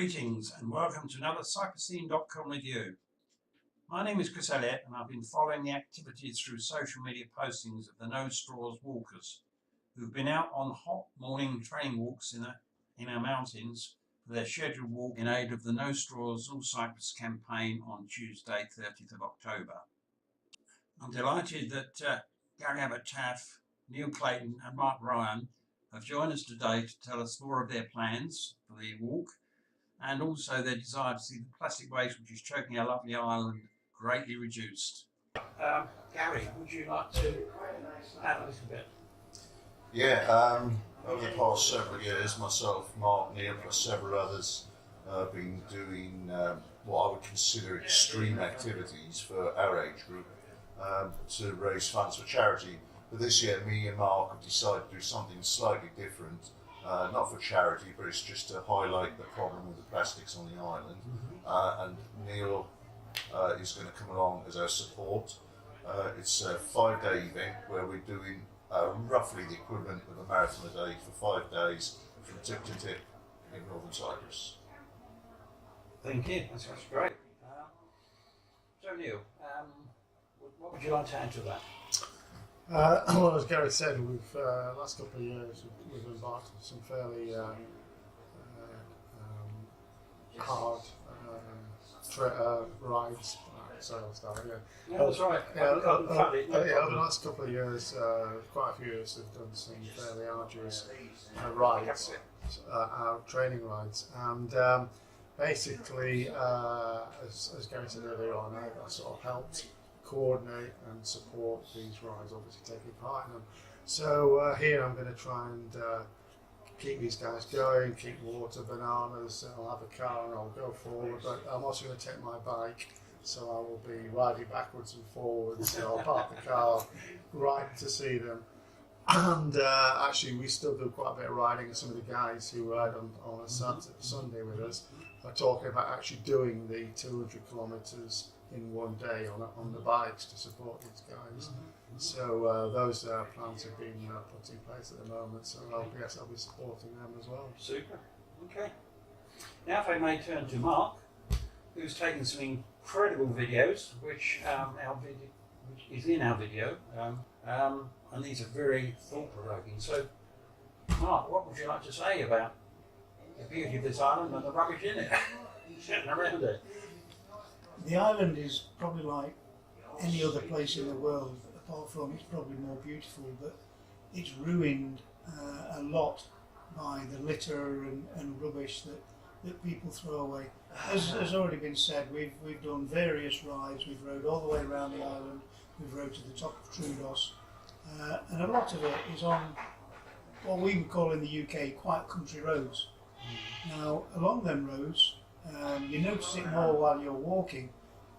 Greetings and welcome to another CyprusScene.com review. My name is Chris Elliott and I've been following the activities through social media postings of the No Straws walkers who've been out on hot morning training walks in our mountains for their scheduled walk in aid of the No Straws North Cyprus campaign on Tuesday 30th of October. I'm delighted that Gary Abbott-Taff, Neil Clayton and Mark Ryan have joined us today to tell us more of their plans for the walk and also their desire to see the plastic waste which is choking our lovely island greatly reduced. Gary, would you like to add a little bit? Yeah, over the past several years, myself, Mark, Neil, plus several others have been doing what I would consider extreme activities for our age group to raise funds for charity. But this year, me and Mark have decided to do something slightly different. Not for charity, but it's just to highlight the problem with the plastics on the island. And Neil is going to come along as our support. It's a 5-day event where we're doing roughly the equivalent of a marathon a day for 5 days from tip to tip in northern Cyprus. Thank you, that's great. So Neil, what would you like to add to that? Well, as Gary said, we've last couple of years we've embarked on some fairly hard rides. Sorry, I'll start again. Yeah, that's right. Over the last couple of years, quite a few years, we've done some fairly arduous rides, training rides, and basically, as Gary said earlier on, I sort of helped coordinate and support these rides, obviously taking part in them. So here I'm going to try and keep these guys going, keep water, bananas, I'll have a car and I'll go forward, but I'm also going to take my bike, so I will be riding backwards and forwards, so I'll park the car right to see them. And actually we still do quite a bit of riding, and some of the guys who ride on a Sunday with us are talking about actually doing the 200 kilometres in one day on the bikes to support these guys. So those plans have been put in place at the moment, so I'll be supporting them as well. Super, okay. Now if I may turn to Mark, who's taken some incredible videos, which is in our video, and these are very thought-provoking. So Mark, what would you like to say about the beauty of this island and the rubbish in it, sitting around it? The island is probably like any other place in the world, apart from it's probably more beautiful, but it's ruined a lot by the litter and rubbish that people throw away. As has already been said, we've done various rides. We've rode all the way around the island. We've rode to the top of Troodos, and a lot of it is on what we would call in the UK quiet country roads. Now, along them roads, you notice it more while you're walking,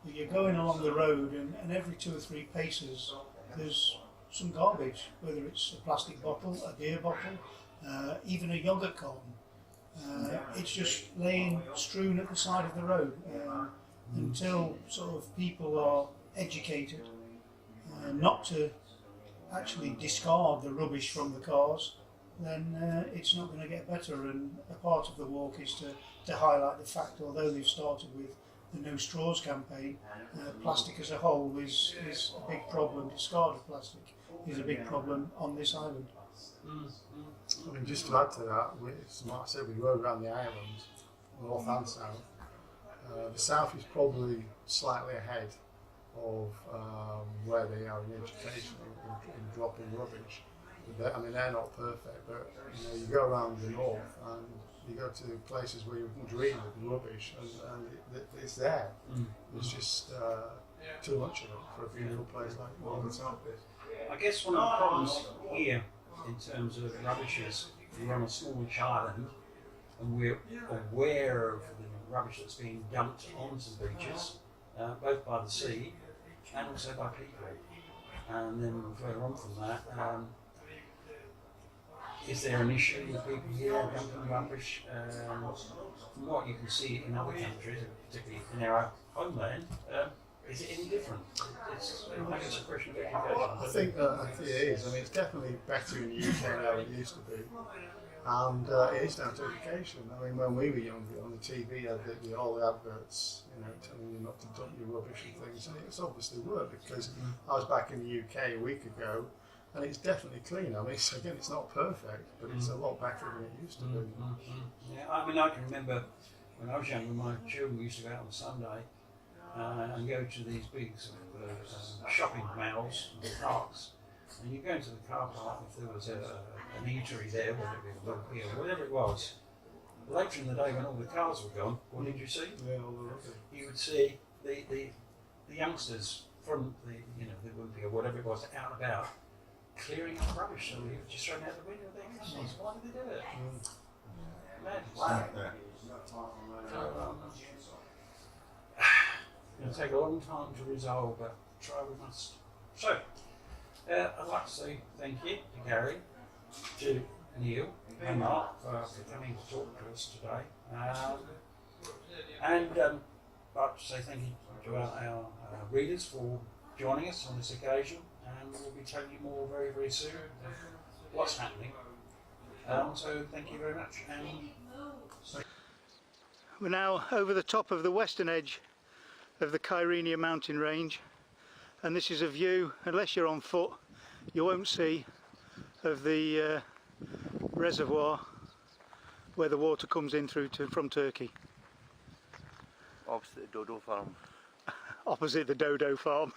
but you're going along the road and every 2 or 3 paces there's some garbage, whether it's a plastic bottle, a beer bottle, even a yoghurt carton. It's just laying strewn at the side of the road until sort of people are educated not to actually discard the rubbish from the cars, then it's not going to get better. And a part of the walk is to highlight the fact, although they've started with the No Straws campaign, plastic as a whole is a big problem. Discarded plastic is a big problem on this island. I mean, just to add to that, as Mark said, we rode around the island, north and south. The south is probably slightly ahead of where they are in education in dropping rubbish. I mean, they're not perfect, but you go around the north and you go to places where you wouldn't dream of rubbish, and it's there. There's just too much of it for a beautiful place like northern Cyprus. I guess one of the problems here in terms of rubbish is we're on a small island and we're aware of the rubbish that's being dumped onto the beaches, both by the sea and also by people. And then further on from that, is there an issue with people here dumping rubbish? From what you can see in other countries, particularly in our homeland, is it any different? Maybe it's a question of education. I think it is. I mean, it's definitely better in the UK now than it used to be. And it is down to education. I mean, when we were younger, on the TV, all the adverts, you know, telling you not to dump your rubbish and things, and it's obviously worked because I was back in the UK a week ago, and it's definitely clean. I mean, again, it's not perfect, but it's a lot better than it used to be. Yeah, I mean, I can remember when I was younger, my children used to go out on Sunday and go to these big sort of, shopping malls and parks. And you go into the car park, if there was an eatery there, whether it be a local beer or whatever it was, later in the day when all the cars were gone, what did you see? Yeah, all the rubbish. You would see the youngsters from the, you know, the Wimpy or whatever it was, out and about, clearing up rubbish, and you were just thrown out the window there. Why did they do it? Mad. Wow. So, it'll take a long time to resolve, but try we must. So, I'd like to say thank you to Gary, to Neil and Mark for coming to talk to us today. And I'd like to say thank you to our readers for joining us on this occasion, and we'll be telling you more very, very soon of what's happening. So thank you very much. And we're now over the top of the western edge of the Kyrenia mountain range, and this is a view, unless you're on foot, you won't see, of the reservoir where the water comes in from Turkey. Opposite the Dodo farm. Opposite the Dodo farm.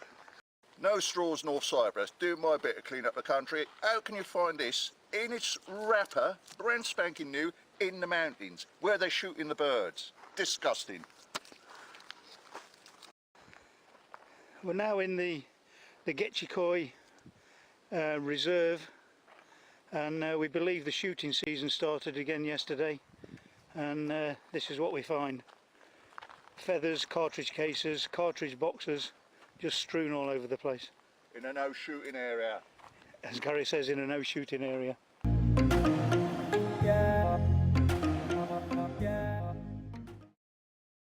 No Straws North Cyprus, do my bit to clean up the country. How can you find this in its wrapper, brand spanking new, in the mountains, where they're shooting the birds? Disgusting. We're now in the Getchikoi reserve, and we believe the shooting season started again yesterday, and this is what we find. Feathers, cartridge cases, cartridge boxes, just strewn all over the place. In a no shooting area. As Gary says, in a no shooting area.